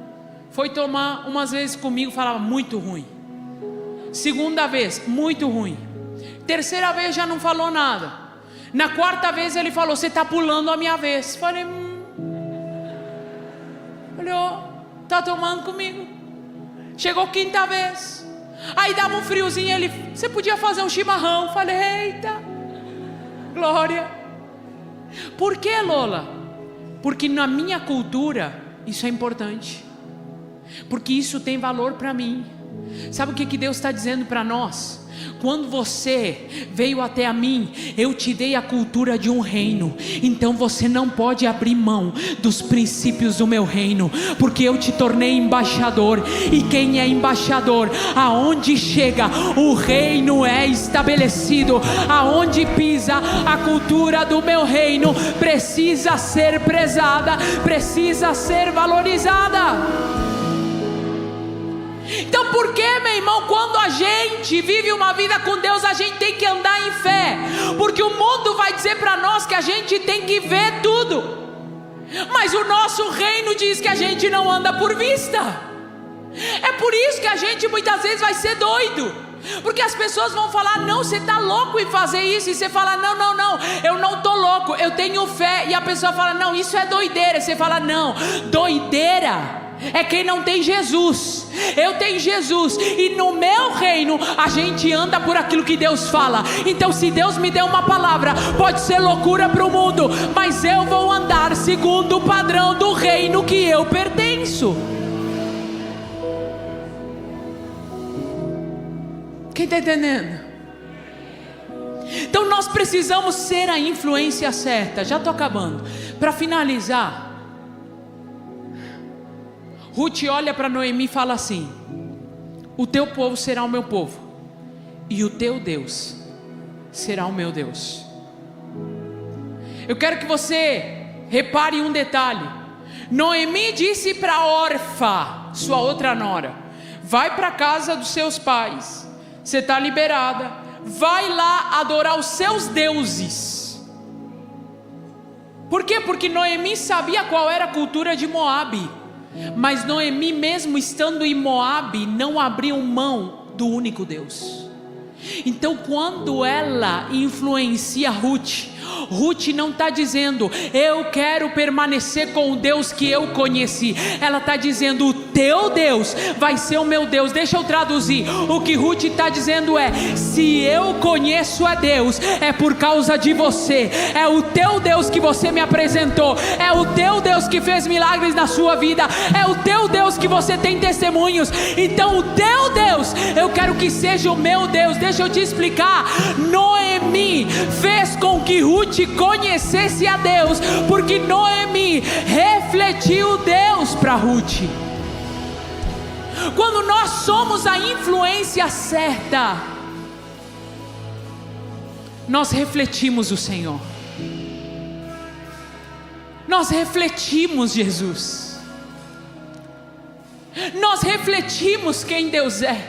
Foi tomar umas vezes comigo, falava: muito ruim. Segunda vez, muito ruim. Terceira vez já não falou nada. Na quarta vez ele falou: você está pulando a minha vez. Falei: tá tomando comigo. Chegou quinta vez. Aí dava um friozinho, ele: você podia fazer um chimarrão. Falei: eita, glória. Por que, Lola? Porque na minha cultura isso é importante. Porque isso tem valor para mim. Sabe o que Deus está dizendo para nós? Quando você veio até a mim, eu te dei a cultura de um reino. Então você não pode abrir mão dos princípios do meu reino, porque eu te tornei embaixador. E quem é embaixador, aonde chega, o reino é estabelecido. Aonde pisa, a cultura do meu reino precisa ser prezada, precisa ser valorizada. Então por que, meu irmão, quando a gente vive uma vida com Deus, a gente tem que andar em fé? Porque o mundo vai dizer para nós que a gente tem que ver tudo, mas o nosso reino diz que a gente não anda por vista. É por isso que a gente muitas vezes vai ser doido, porque as pessoas vão falar: não, você está louco em fazer isso. E você fala: não, eu não estou louco, eu tenho fé. E a pessoa fala: não, isso é doideira. E você fala: não, doideira é quem não tem Jesus. Eu tenho Jesus, e no meu reino a gente anda por aquilo que Deus fala. Então se Deus me deu uma palavra, pode ser loucura para o mundo, mas eu vou andar segundo o padrão do reino que eu pertenço. Quem está entendendo? Então nós precisamos ser a influência certa. Já estou acabando. Para finalizar, Ruth olha para Noemi e fala assim: o teu povo será o meu povo, e o teu Deus será o meu Deus. Eu quero que você repare um detalhe. Noemi disse para Orfa, sua outra nora: vai para a casa dos seus pais, você está liberada, vai lá adorar os seus deuses. Por quê? Porque Noemi sabia qual era a cultura de Moabe. Mas Noemi, mesmo estando em Moabe, não abriu mão do único Deus. Então quando ela influencia Ruth não está dizendo: eu quero permanecer com o Deus que eu conheci. Ela está dizendo: o teu Deus vai ser o meu Deus. Deixa eu traduzir. O que Ruth está dizendo é: se eu conheço a Deus, é por causa de você. É o teu Deus que você me apresentou, é o teu Deus que fez milagres na sua vida, é o teu Deus que você tem testemunhos. Então o teu Deus, eu quero que seja o meu Deus. Deixa eu te explicar. Noemi fez com que Ruth conhecesse a Deus, porque Noemi refletiu Deus para Ruth. Quando nós somos a influência certa, nós refletimos o Senhor, nós refletimos Jesus, nós refletimos quem Deus é.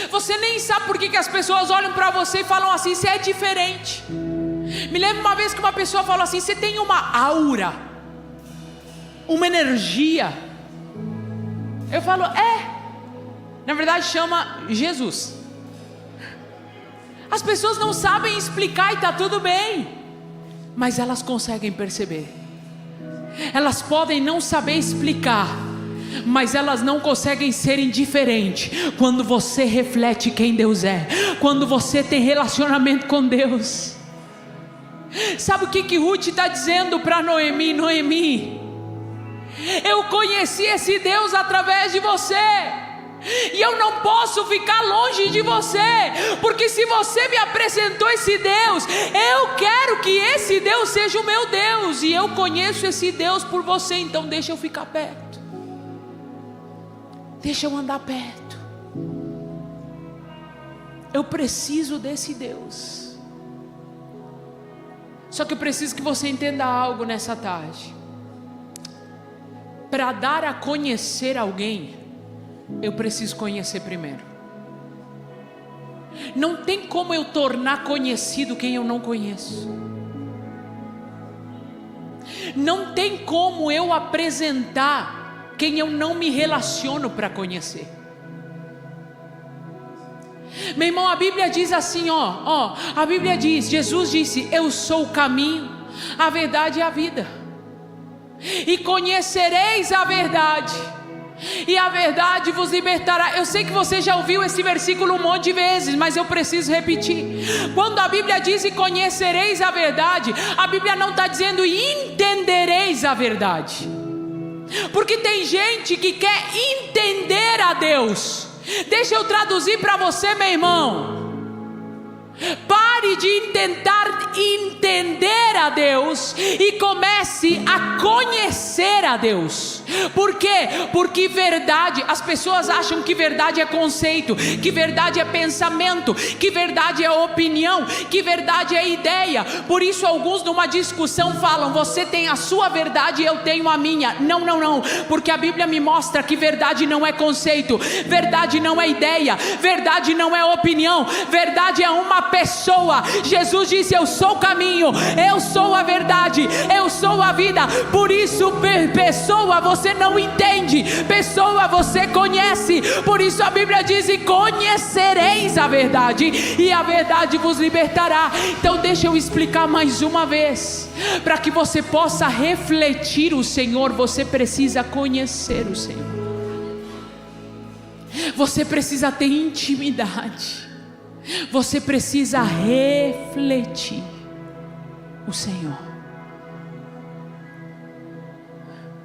Você nem sabe por que as pessoas olham para você e falam assim: você é diferente. Me lembro uma vez que uma pessoa falou assim: você tem uma aura, uma energia. Eu falo: na verdade chama Jesus. As pessoas não sabem explicar e está tudo bem, mas elas conseguem perceber. Elas podem não saber explicar, mas elas não conseguem ser indiferentes quando você reflete quem Deus é, quando você tem relacionamento com Deus. Sabe o que Ruth está dizendo para Noemi? Noemi, eu conheci esse Deus através de você, e eu não posso ficar longe de você, porque se você me apresentou esse Deus, eu quero que esse Deus seja o meu Deus, e eu conheço esse Deus por você. Então deixa eu ficar perto, deixa eu andar perto. Eu preciso desse Deus. Só que eu preciso que você entenda algo nessa tarde. Para dar a conhecer alguém, eu preciso conhecer primeiro. Não tem como eu tornar conhecido quem eu não conheço. Não tem como eu apresentar quem eu não me relaciono para conhecer. Meu irmão, a Bíblia diz assim, a Bíblia diz, Jesus disse: eu sou o caminho, a verdade e a vida, e conhecereis a verdade, e a verdade vos libertará. Eu sei que você já ouviu esse versículo um monte de vezes, mas eu preciso repetir. Quando a Bíblia diz: e conhecereis a verdade, a Bíblia não está dizendo entendereis a verdade, porque tem gente que quer entender a Deus Deixa eu traduzir para você, meu irmão. Pare de tentar entender a Deus e comece a conhecer a Deus. Por quê? Porque verdade, as pessoas acham que verdade é conceito, que verdade é pensamento, que verdade é opinião, que verdade é ideia. Por isso alguns numa discussão falam: você tem a sua verdade e eu tenho a minha. Não, porque a Bíblia me mostra que verdade não é conceito, verdade não é ideia, verdade não é opinião, verdade é uma pessoa. Jesus disse: eu sou o caminho, eu sou a verdade, eu sou a vida. Por isso, pessoa você não entende, pessoa você conhece. Por isso a Bíblia diz: e conhecereis a verdade, e a verdade vos libertará. Então deixa eu explicar mais uma vez. Para que você possa refletir o Senhor, você precisa conhecer o Senhor. Você precisa ter intimidade. Você precisa refletir o Senhor,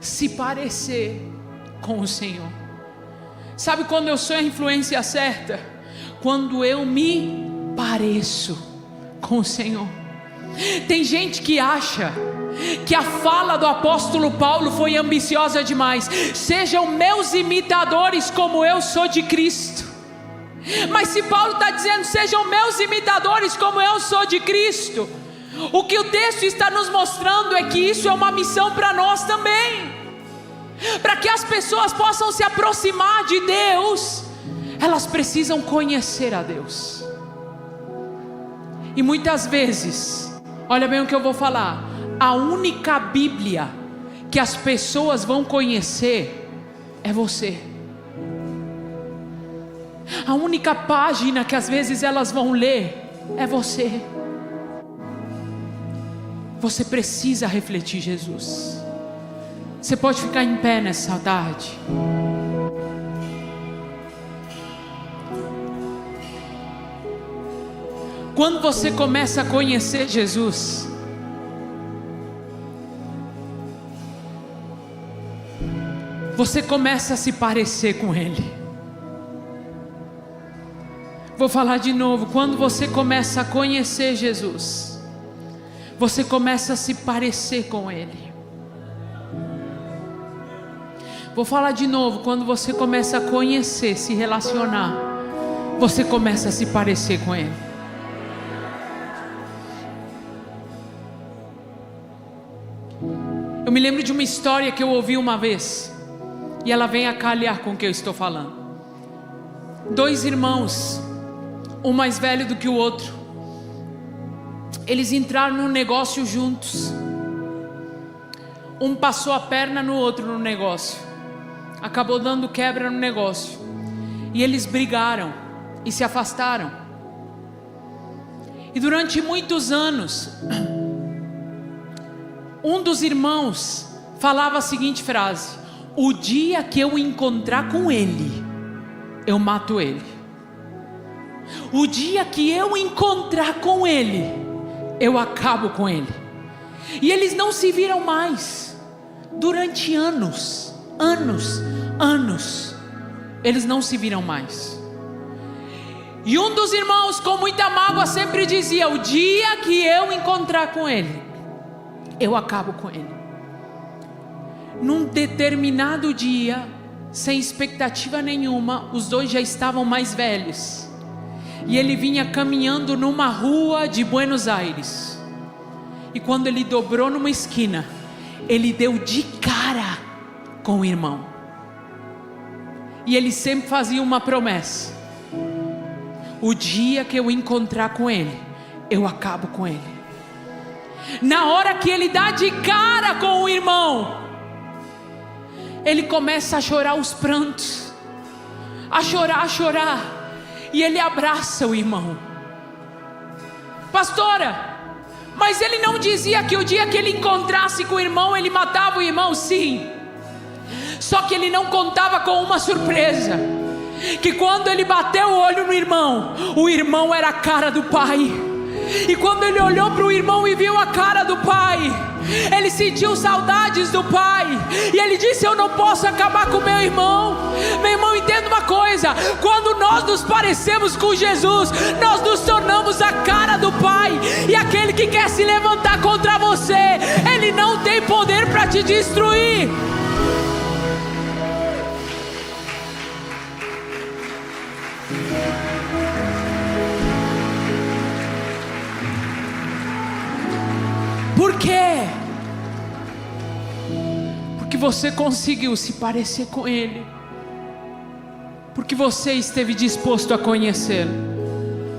se parecer com o Senhor. Sabe quando eu sou a influência certa? Quando eu me pareço com o Senhor. Tem gente que acha que a fala do apóstolo Paulo foi ambiciosa demais. Sejam meus imitadores como eu sou de Cristo. Mas se Paulo está dizendo: sejam meus imitadores como eu sou de Cristo, o que o texto está nos mostrando é que isso é uma missão para nós também. Para que as pessoas possam se aproximar de Deus, elas precisam conhecer a Deus. E muitas vezes, olha bem o que eu vou falar, a única Bíblia que as pessoas vão conhecer é você. A única página que às vezes elas vão ler é você. Você precisa refletir Jesus. Você pode ficar em pé nessa tarde. Quando você começa a conhecer Jesus, você começa a se parecer com Ele. Vou falar de novo. Quando você começa a conhecer Jesus, você começa a se parecer com Ele. Vou falar de novo. Quando você começa a conhecer, se relacionar, você começa a se parecer com Ele. Eu me lembro de uma história que eu ouvi uma vez, e ela vem a calhar com o que eu estou falando. 2 irmãos, um mais velho do que o outro, eles entraram num negócio juntos. Um passou a perna no outro no negócio, acabou dando quebra no negócio, e eles brigaram e se afastaram. E durante muitos anos, um dos irmãos falava a seguinte frase: o dia que eu encontrar com ele, eu mato ele. O dia que eu encontrar com ele, eu acabo com ele. E eles não se viram mais durante anos. Eles não se viram mais. E um dos irmãos, com muita mágoa, sempre dizia: o dia que eu encontrar com ele, eu acabo com ele. Num determinado dia, sem expectativa nenhuma, os dois já estavam mais velhos, e ele vinha caminhando numa rua de Buenos Aires, e quando ele dobrou numa esquina, ele deu de cara com o irmão. E ele sempre fazia uma promessa: o dia que eu encontrar com ele, eu acabo com ele. Na hora que ele dá de cara com o irmão, ele começa a chorar os prantos, a chorar, e ele abraça o irmão. Pastora, mas ele não dizia que o dia que ele encontrasse com o irmão, ele matava o irmão? Sim, só que ele não contava com uma surpresa, que quando ele bateu o olho no irmão, o irmão era a cara do pai. E quando ele olhou para o irmão e viu a cara do pai, ele sentiu saudades do pai. E ele disse: eu não posso acabar com meu irmão. Meu irmão, entenda uma coisa: quando nós nos parecemos com Jesus, nós nos tornamos a cara do pai. E aquele que quer se levantar contra você, ele não tem poder para te destruir. Por quê? Porque você conseguiu se parecer com Ele, porque você esteve disposto a conhecê-lo.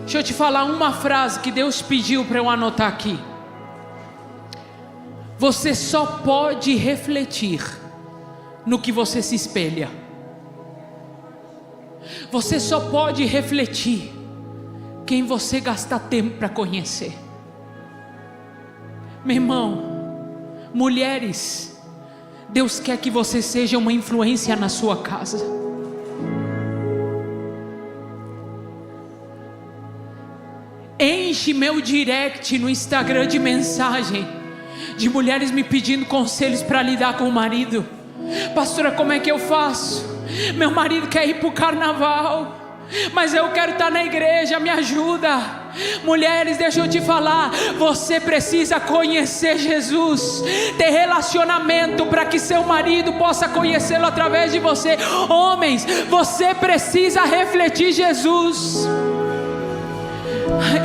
Deixa eu te falar uma frase que Deus pediu para eu anotar aqui. Você só pode refletir no que você se espelha. Você só pode refletir quem você gasta tempo para conhecer. Meu irmão, mulheres, Deus quer que você seja uma influência na sua casa. Enche meu direct no Instagram de mensagem de mulheres me pedindo conselhos para lidar com o marido. Pastora, como é que eu faço? Meu marido quer ir para o carnaval, mas eu quero estar na igreja, me ajuda. Mulheres, deixa eu te falar, você precisa conhecer Jesus, ter relacionamento para que seu marido possa conhecê-lo através de você. Homens, você precisa refletir Jesus.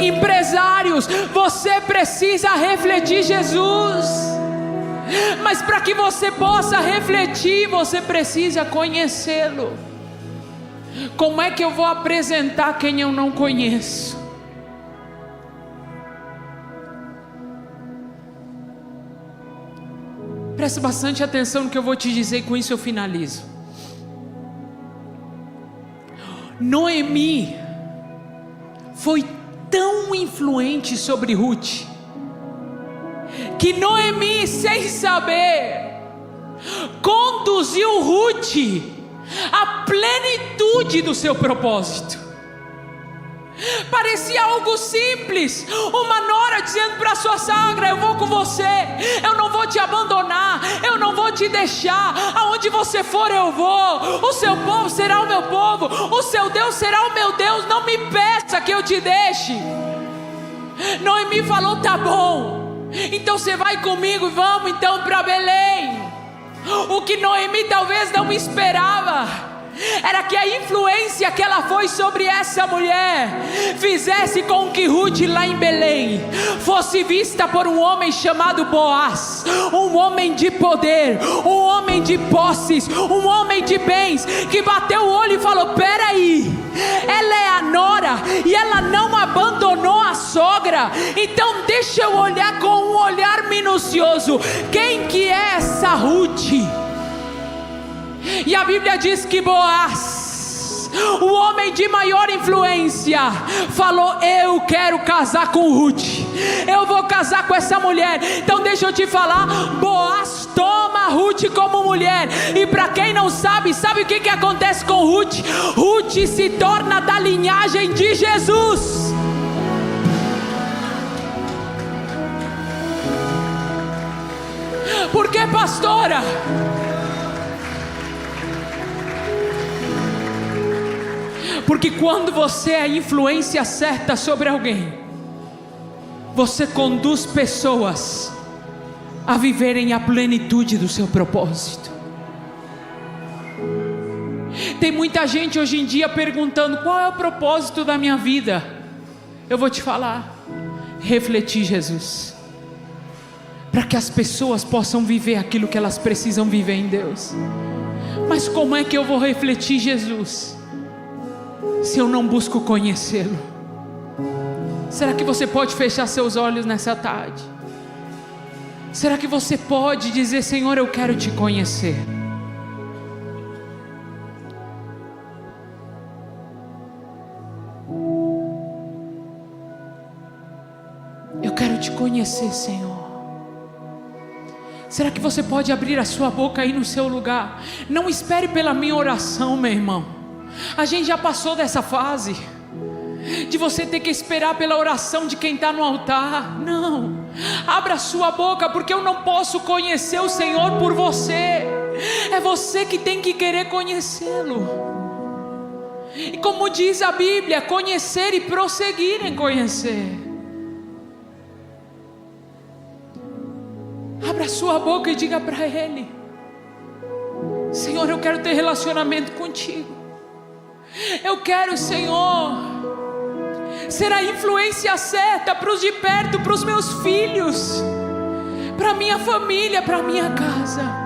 Empresários, você precisa refletir Jesus. Mas para que você possa refletir, você precisa conhecê-lo. Como é que eu vou apresentar quem eu não conheço? Preste bastante atenção no que eu vou te dizer, e com isso eu finalizo. Noemi foi tão influente sobre Ruth, que Noemi, sem saber, conduziu Ruth à plenitude do seu propósito. Parecia algo simples, uma nora dizendo para sua sogra: eu vou com você, eu não vou te abandonar, eu não vou te deixar, aonde você for eu vou, o seu povo será o meu povo, o seu Deus será o meu Deus, não me peça que eu te deixe. Noemi falou: tá bom, então você vai comigo e vamos então para Belém. O que Noemi talvez não esperava era que a influência que ela foi sobre essa mulher fizesse com que Ruth lá em Belém fosse vista por um homem chamado Boaz, um homem de poder, um homem de posses, um homem de bens, que bateu o olho e falou: peraí, ela é a nora e ela não abandonou a sogra, então deixa eu olhar com um olhar minucioso, quem que é essa Ruth? E a Bíblia diz que Boaz, o homem de maior influência, falou: eu quero casar com Ruth, eu vou casar com essa mulher. Então deixa eu te falar, Boaz toma Ruth como mulher. E para quem não sabe, sabe o que acontece com Ruth? Ruth se torna da linhagem de Jesus. Por que, pastora? Porque quando você é a influência certa sobre alguém, você conduz pessoas a viverem a plenitude do seu propósito. Tem muita gente hoje em dia perguntando: qual é o propósito da minha vida? Eu vou te falar: refletir Jesus, para que as pessoas possam viver aquilo que elas precisam viver em Deus. Mas como é que eu vou refletir Jesus se eu não busco conhecê-lo? Será que você pode fechar seus olhos nessa tarde? Será que você pode dizer: Senhor, eu quero te conhecer? Eu quero te conhecer, Senhor. Será que você pode abrir a sua boca aí no seu lugar? Não espere pela minha oração, meu irmão. A gente já passou dessa fase. de você ter que esperar pela oração de quem está no altar. Não, abra sua boca, porque eu não posso conhecer o Senhor por você. É você que tem que querer conhecê-lo. E como diz a Bíblia, conhecer e prosseguir em conhecer. Abra sua boca e diga para Ele: Senhor, eu quero ter relacionamento contigo. Eu quero, Senhor, ser a influência certa para os de perto, para os meus filhos, para minha família, para minha casa.